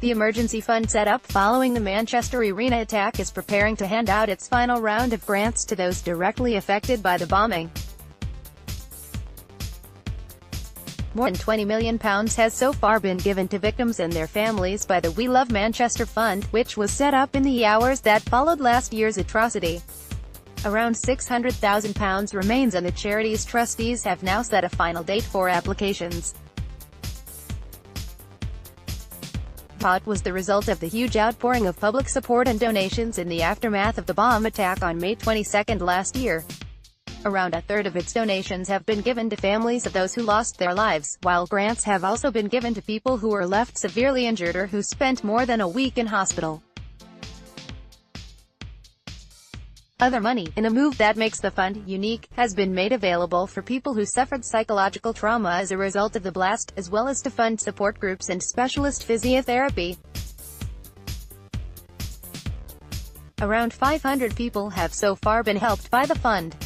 The emergency fund set up following the Manchester Arena attack is preparing to hand out its final round of grants to those directly affected by the bombing. More than £20 million has so far been given to victims and their families by the We Love Manchester Fund, which was set up in the hours that followed last year's atrocity. Around £600,000 remains, and the charity's trustees have now set a final date for applications. It was the result of the huge outpouring of public support and donations in the aftermath of the bomb attack on May 22 last year. Around a third of its donations have been given to families of those who lost their lives, while grants have also been given to people who were left severely injured or who spent more than a week in hospital. Other money, in a move that makes the fund unique, has been made available for people who suffered psychological trauma as a result of the blast, as well as to fund support groups and specialist physiotherapy. Around 500 people have so far been helped by the fund.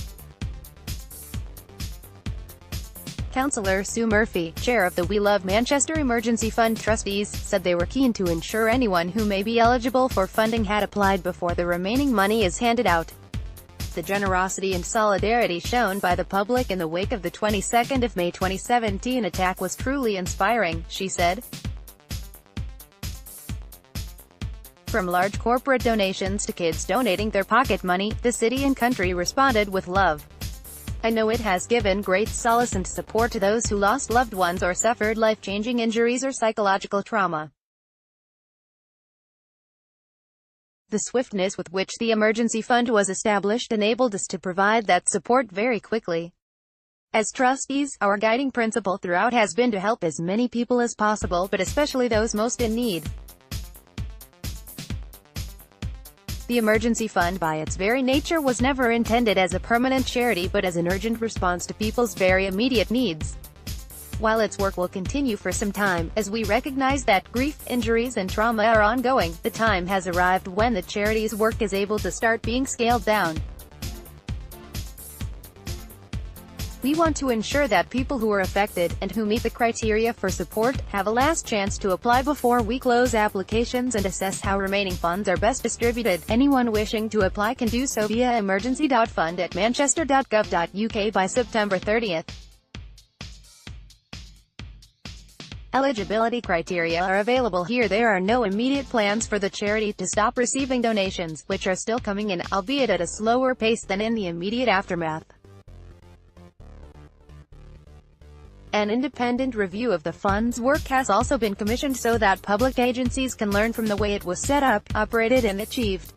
Councillor Sue Murphy, chair of the We Love Manchester Emergency Fund trustees, said they were keen to ensure anyone who may be eligible for funding had applied before the remaining money is handed out. The generosity and solidarity shown by the public in the wake of the 22nd of May 2017 attack was truly inspiring, she said. From large corporate donations to kids donating their pocket money, the city and country responded with love. I know it has given great solace and support to those who lost loved ones or suffered life-changing injuries or psychological trauma. The swiftness with which the emergency fund was established enabled us to provide that support very quickly. As trustees, our guiding principle throughout has been to help as many people as possible, but especially those most in need. The emergency fund by its very nature was never intended as a permanent charity but as an urgent response to people's very immediate needs. While its work will continue for some time, as we recognize that grief, injuries and trauma are ongoing, the time has arrived when the charity's work is able to start being scaled down. We want to ensure that people who are affected, and who meet the criteria for support, have a last chance to apply before we close applications and assess how remaining funds are best distributed. Anyone wishing to apply can do so via emergency.fund@manchester.gov.uk by September 30th. Eligibility criteria are available here. There are no immediate plans for the charity to stop receiving donations, which are still coming in, albeit at a slower pace than in the immediate aftermath. An independent review of the fund's work has also been commissioned so that public agencies can learn from the way it was set up, operated and achieved.